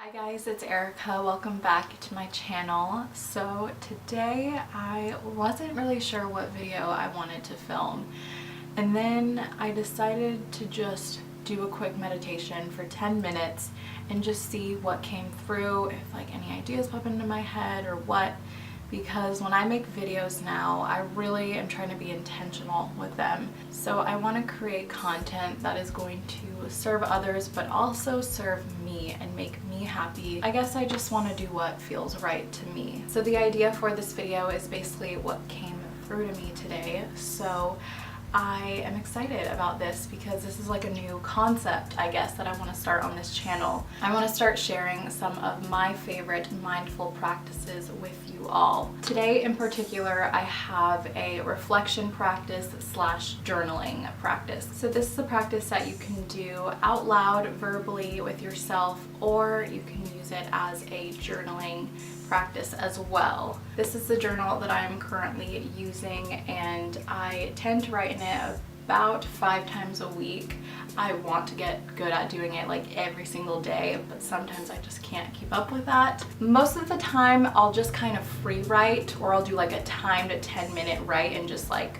Hi guys, it's Erica. Welcome back to my channel. So today I wasn't really sure what video I wanted to film, and then I decided to just do a quick meditation for 10 minutes and just see what came through, if like any ideas pop into my head or what, because when I make videos now, I really am trying to be intentional with them. So I want to create content that is going to serve others, but also serve me and make me happy. I guess I just want to do what feels right to me. So the idea for this video is basically what came through to me today. So I am excited about this because this is like a new concept, I guess, that I want to start on this channel. I want to start sharing some of my favorite mindful practices with you all. Today in particular, I have a reflection practice slash journaling practice. So this is a practice that you can do out loud, verbally with yourself, or you can use it as a journaling practice as well. This is the journal that I'm currently using, and I tend to write in it about 5 times a week. I want to get good at doing it like every single day, but sometimes I just can't keep up with that. Most of the time I'll just kind of free write, or I'll do like a timed 10-minute write and just like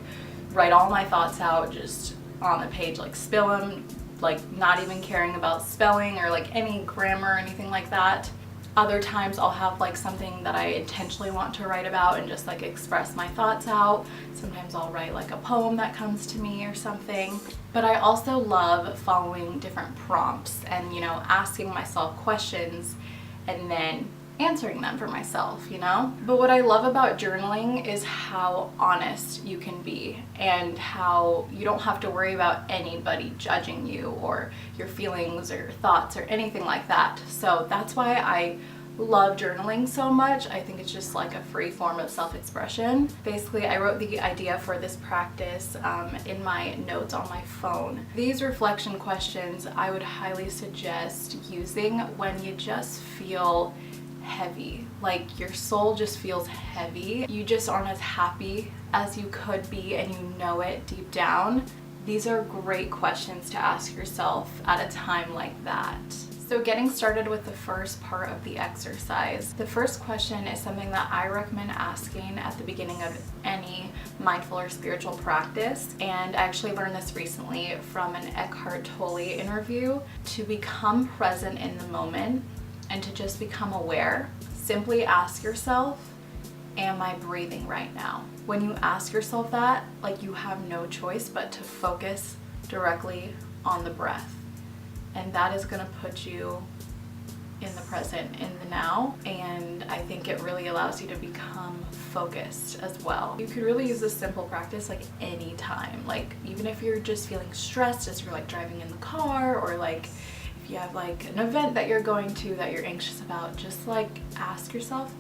write all my thoughts out just on the page, like spill them, like not even caring about spelling or like any grammar or anything like that. Other times I'll have like something that I intentionally want to write about and just like express my thoughts out. Sometimes I'll write like a poem that comes to me or something. But I also love following different prompts and, asking myself questions and then answering them for myself, But what I love about journaling is how honest you can be and how you don't have to worry about anybody judging you or your feelings or your thoughts or anything like that. So that's why I love journaling so much. I think it's just like a free form of self-expression. Basically, I wrote the idea for this practice in my notes on my phone. These reflection questions I would highly suggest using when you just feel heavy, like your soul just feels heavy, you just aren't as happy as you could be and you know it deep down. These are great questions to ask yourself at a time like that. So getting started with the first part of the exercise, the first question is something that I recommend asking at the beginning of any mindful or spiritual practice, and I actually learned this recently from an Eckhart Tolle interview. To become present in the moment and to just become aware, simply ask yourself, am I breathing right now? When you ask yourself that, like, you have no choice but to focus directly on the breath. And that is gonna put you in the present, in the now, and I think it really allows you to become focused as well. You could really use this simple practice like anytime, like even if you're just feeling stressed as you're like driving in the car, or like if you have like an event that you're going to that you're anxious about, just like ask yourself,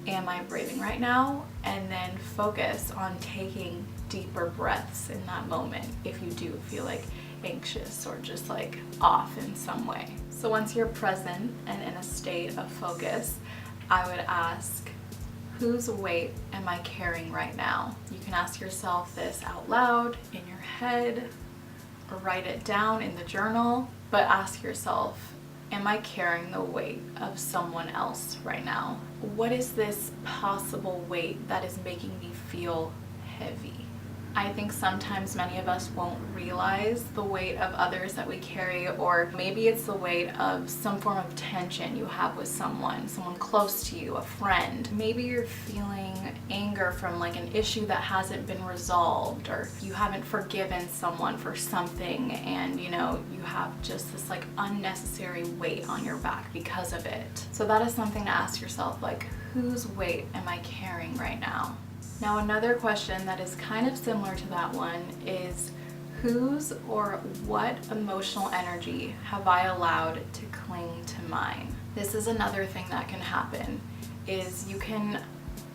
am I breathing right now? And then focus on taking deeper breaths in that moment if you do feel like anxious or just like off in some way. So once you're present and in a state of focus, I would ask, whose weight am I carrying right now? You can ask yourself this out loud in your head or write it down in the journal, but ask yourself, am I carrying the weight of someone else right now? What is this possible weight that is making me feel heavy? I think sometimes many of us won't realize the weight of others that we carry, or maybe it's the weight of some form of tension you have with someone close to you, a friend. Maybe you're feeling anger from like an issue that hasn't been resolved, or you haven't forgiven someone for something, and you have just this like unnecessary weight on your back because of it. So that is something to ask yourself, like, whose weight am I carrying right now? Now, another question that is kind of similar to that one is, whose or what emotional energy have I allowed to cling to mine? This is another thing that can happen, is you can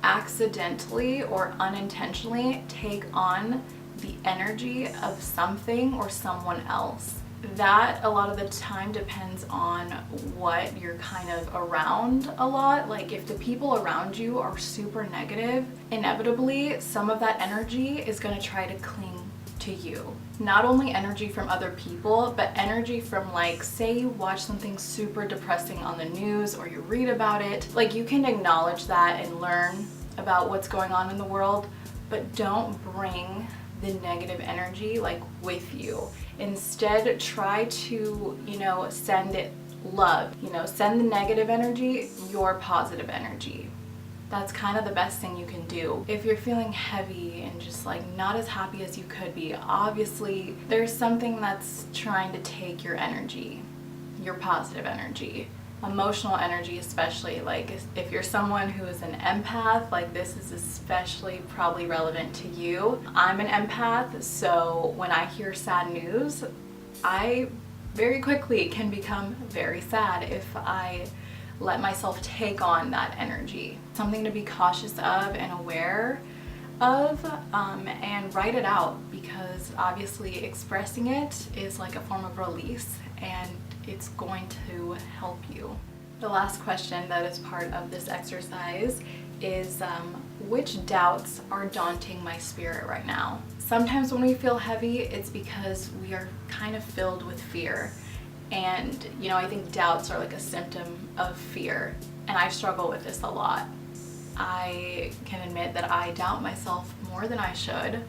accidentally or unintentionally take on the energy of something or someone else. That a lot of the time depends on what you're kind of around a lot. Like if the people around you are super negative, inevitably some of that energy is going to try to cling to you. Not only energy from other people, but energy from, like, say you watch something super depressing on the news or you read about it. Like, you can acknowledge that and learn about what's going on in the world, but don't bring the negative energy like with you. Instead, try to, send it love. Send the negative energy your positive energy. That's kind of the best thing you can do. If you're feeling heavy and just like not as happy as you could be, obviously there's something that's trying to take your energy, your positive energy. Emotional energy especially, like if you're someone who is an empath, like this is especially probably relevant to you. I'm an empath, so when I hear sad news, I very quickly can become very sad if I let myself take on that energy. Something to be cautious of and aware of, and write it out, because obviously expressing it is like a form of release and it's going to help you. The last question that is part of this exercise is which doubts are daunting my spirit right now? Sometimes when we feel heavy, it's because we are kind of filled with fear. And I think doubts are like a symptom of fear, and I struggle with this a lot. I can admit that I doubt myself more than I should.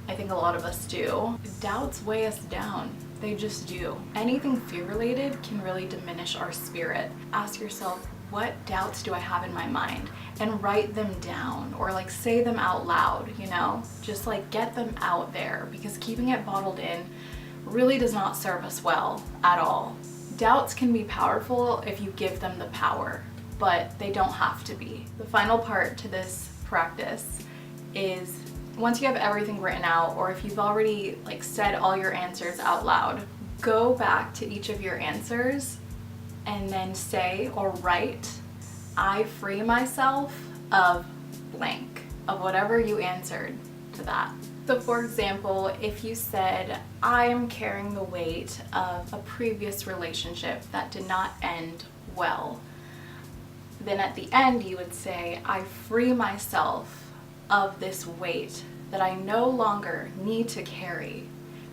I think a lot of us do. Doubts weigh us down. They just do. Anything fear related can really diminish our spirit. Ask yourself, what doubts do I have in my mind? And write them down, or like say them out loud, just like get them out there, because keeping it bottled in really does not serve us well at all. Doubts can be powerful if you give them the power, but they don't have to be. The final part to this practice is, once you have everything written out, or if you've already like said all your answers out loud, go back to each of your answers and then say or write, I free myself of blank, of whatever you answered to that. So for example, if you said, I am carrying the weight of a previous relationship that did not end well, then at the end you would say, I free myself of this weight that I no longer need to carry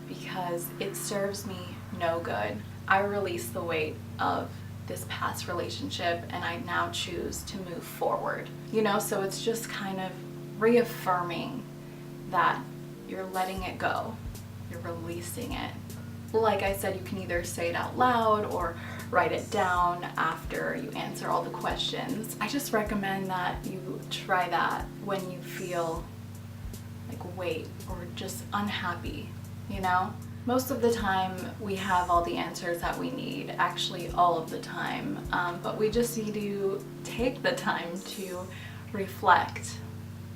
because it serves me no good. I release the weight of this past relationship and I now choose to move forward. So it's just kind of reaffirming that you're letting it go, you're releasing it. Like I said, you can either say it out loud or write it down after you answer all the questions. I just recommend that you try that when you feel like weight or just unhappy, Most of the time we have all the answers that we need, actually all of the time, but we just need to take the time to reflect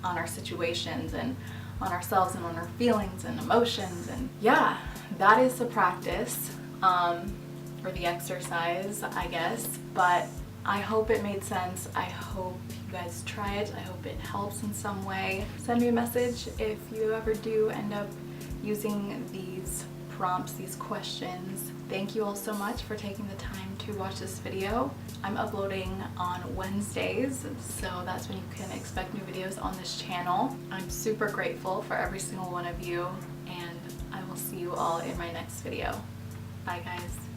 on our situations and on ourselves and on our feelings and emotions. And yeah, that is the practice, or the exercise, I guess. But I hope it made sense. I hope you guys try it. I hope it helps in some way. Send me a message if you ever do end up using these prompts, these questions. Thank you all so much for taking the time to watch this video. I'm uploading on Wednesdays, so that's when you can expect new videos on this channel. I'm super grateful for every single one of you, and I will see you all in my next video. Bye guys.